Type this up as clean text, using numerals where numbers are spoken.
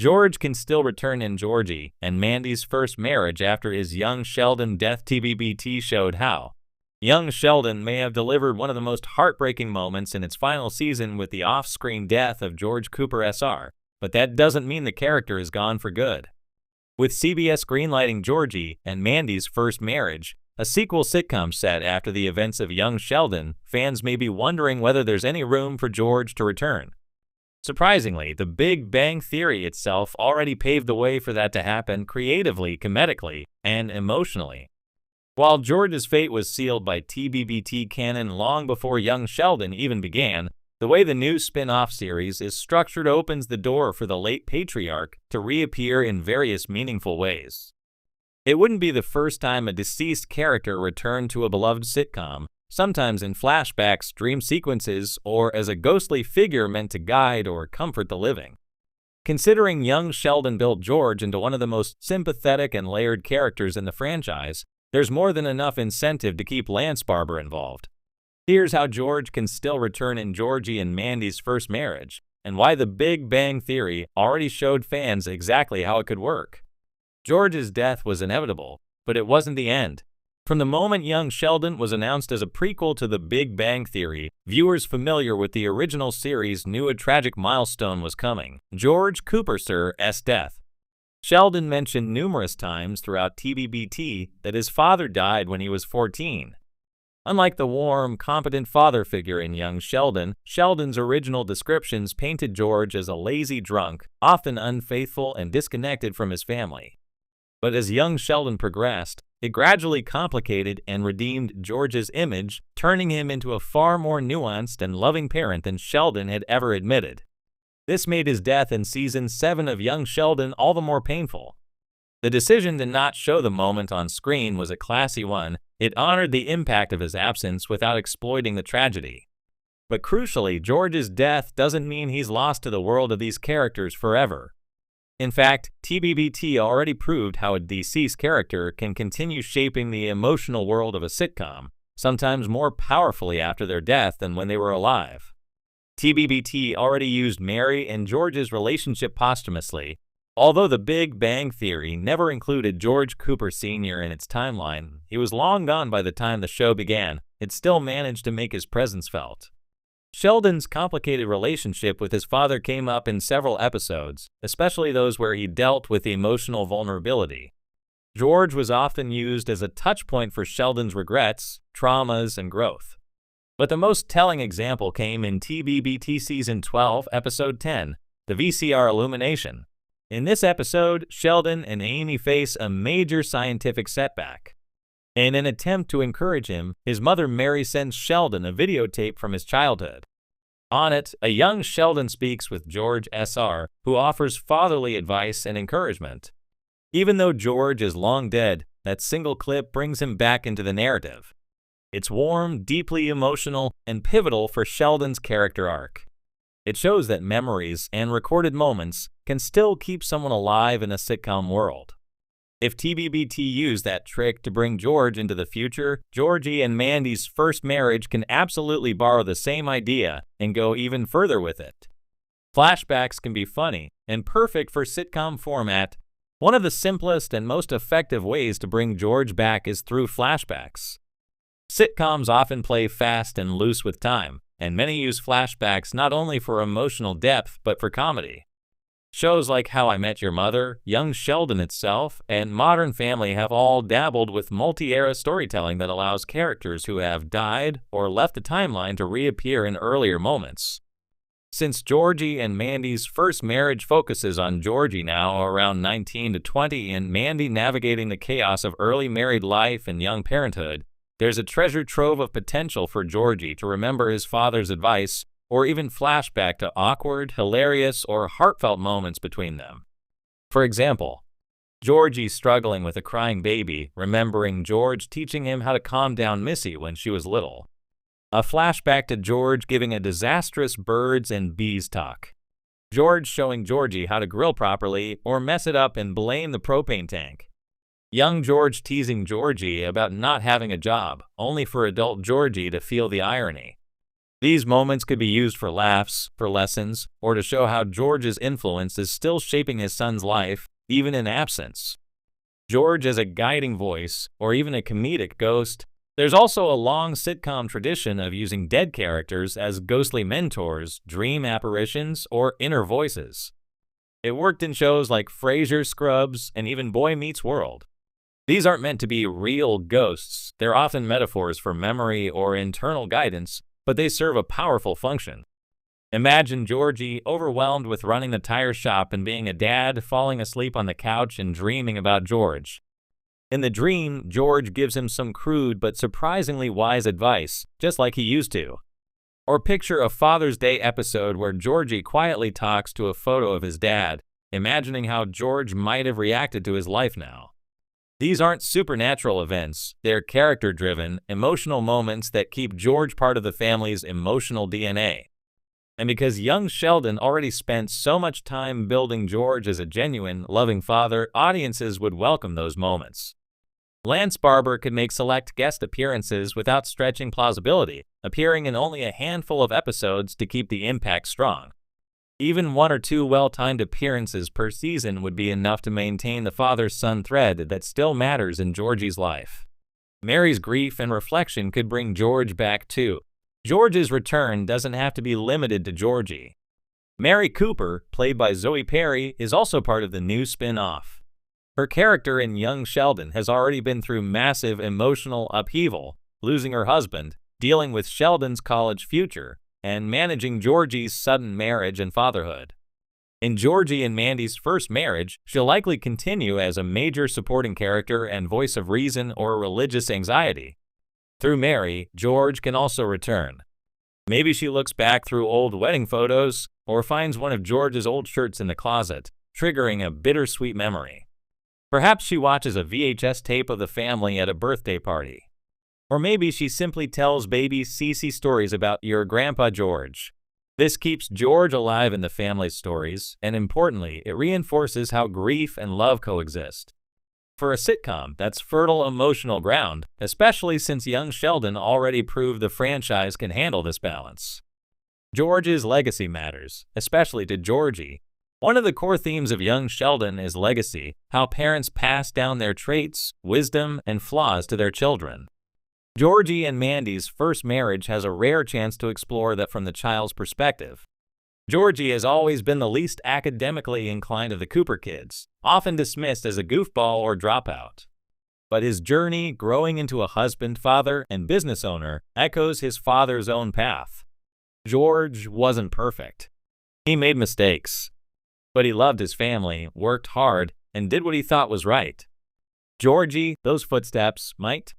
George can still return in Georgie and Mandy's first marriage after his young Sheldon death. TBBT showed how. Young Sheldon may have delivered one of the most heartbreaking moments in its final season with the off-screen death of George Cooper Sr., but that doesn't mean the character is gone for good. With CBS greenlighting Georgie and Mandy's first marriage, a sequel sitcom set after the events of young Sheldon, fans may be wondering whether there's any room for George to return. Surprisingly, The Big Bang Theory itself already paved the way for that to happen creatively, comedically, and emotionally. While George's fate was sealed by TBBT canon long before young Sheldon even began, the way the new spin-off series is structured opens the door for the late patriarch to reappear in various meaningful ways. It wouldn't be the first time a deceased character returned to a beloved sitcom, sometimes in flashbacks, dream sequences, or as a ghostly figure meant to guide or comfort the living. Considering young Sheldon built George into one of the most sympathetic and layered characters in the franchise, there's more than enough incentive to keep Lance Barber involved. Here's how George can still return in Georgie and Mandy's first marriage, and why The Big Bang Theory already showed fans exactly how it could work. George's death was inevitable, but it wasn't the end. From the moment young Sheldon was announced as a prequel to The Big Bang Theory, viewers familiar with the original series knew a tragic milestone was coming: George Cooper Sr.'s death. Sheldon mentioned numerous times throughout TBBT that his father died when he was 14. Unlike the warm, competent father figure in young Sheldon, Sheldon's original descriptions painted George as a lazy drunk, often unfaithful and disconnected from his family. But as young Sheldon progressed, it gradually complicated and redeemed George's image, turning him into a far more nuanced and loving parent than Sheldon had ever admitted. This made his death in Season 7 of young Sheldon all the more painful. The decision to not show the moment on screen was a classy one. It honored the impact of his absence without exploiting the tragedy. But crucially, George's death doesn't mean he's lost to the world of these characters forever. In fact, TBBT already proved how a deceased character can continue shaping the emotional world of a sitcom, sometimes more powerfully after their death than when they were alive. TBBT already used Mary and George's relationship posthumously. Although The Big Bang Theory never included George Cooper Sr. in its timeline, he was long gone by the time the show began. It still managed to make his presence felt. Sheldon's complicated relationship with his father came up in several episodes, especially those where he dealt with emotional vulnerability. George was often used as a touchpoint for Sheldon's regrets, traumas, and growth. But the most telling example came in TBBT Season 12, Episode 10, The VCR Illumination. In this episode, Sheldon and Amy face a major scientific setback. In an attempt to encourage him, his mother Mary sends Sheldon a videotape from his childhood. On it, a young Sheldon speaks with George Sr., who offers fatherly advice and encouragement. Even though George is long dead, that single clip brings him back into the narrative. It's warm, deeply emotional, and pivotal for Sheldon's character arc. It shows that memories and recorded moments can still keep someone alive in a sitcom world. If TBBT used that trick to bring George into the future, Georgie and Mandy's first marriage can absolutely borrow the same idea and go even further with it. Flashbacks can be funny and perfect for sitcom format. One of the simplest and most effective ways to bring George back is through flashbacks. Sitcoms often play fast and loose with time, and many use flashbacks not only for emotional depth but for comedy. Shows like How I Met Your Mother, Young Sheldon itself, and Modern Family have all dabbled with multi-era storytelling that allows characters who have died or left the timeline to reappear in earlier moments. Since Georgie and Mandy's first marriage focuses on Georgie now around 19 to 20 and Mandy navigating the chaos of early married life and young parenthood, there's a treasure trove of potential for Georgie to remember his father's advice, or even flashback to awkward, hilarious, or heartfelt moments between them. For example, Georgie struggling with a crying baby, remembering George teaching him how to calm down Missy when she was little. A flashback to George giving a disastrous birds and bees talk. George showing Georgie how to grill properly or mess it up and blame the propane tank. Young George teasing Georgie about not having a job, only for adult Georgie to feel the irony. These moments could be used for laughs, for lessons, or to show how George's influence is still shaping his son's life, even in absence. George as a guiding voice, or even a comedic ghost. There's also a long sitcom tradition of using dead characters as ghostly mentors, dream apparitions, or inner voices. It worked in shows like Frasier, Scrubs, and even Boy Meets World. These aren't meant to be real ghosts. They're often metaphors for memory or internal guidance, but they serve a powerful function. Imagine Georgie overwhelmed with running the tire shop and being a dad, falling asleep on the couch and dreaming about George. In the dream, George gives him some crude but surprisingly wise advice, just like he used to. Or picture a Father's Day episode where Georgie quietly talks to a photo of his dad, imagining how George might have reacted to his life now. These aren't supernatural events, they're character-driven, emotional moments that keep George part of the family's emotional DNA. And because young Sheldon already spent so much time building George as a genuine, loving father, audiences would welcome those moments. Lance Barber could make select guest appearances without stretching plausibility, appearing in only a handful of episodes to keep the impact strong. Even 1 or 2 well-timed appearances per season would be enough to maintain the father-son thread that still matters in Georgie's life. Mary's grief and reflection could bring George back too. George's return doesn't have to be limited to Georgie. Mary Cooper, played by Zoe Perry, is also part of the new spin-off. Her character in young Sheldon has already been through massive emotional upheaval, losing her husband, dealing with Sheldon's college future, and managing Georgie's sudden marriage and fatherhood. In Georgie and Mandy's first marriage, she'll likely continue as a major supporting character and voice of reason or religious anxiety. Through Mary, George can also return. Maybe she looks back through old wedding photos, or finds one of George's old shirts in the closet, triggering a bittersweet memory. Perhaps she watches a VHS tape of the family at a birthday party. Or maybe she simply tells baby Cece stories about your Grandpa George. This keeps George alive in the family's stories, and importantly, it reinforces how grief and love coexist. For a sitcom, that's fertile emotional ground, especially since young Sheldon already proved the franchise can handle this balance. George's legacy matters, especially to Georgie. One of the core themes of young Sheldon is legacy, how parents pass down their traits, wisdom, and flaws to their children. Georgie and Mandy's first marriage has a rare chance to explore that from the child's perspective. Georgie has always been the least academically inclined of the Cooper kids, often dismissed as a goofball or dropout. But his journey, growing into a husband, father, and business owner, echoes his father's own path. George wasn't perfect. He made mistakes. But he loved his family, worked hard, and did what he thought was right. Georgie, those footsteps might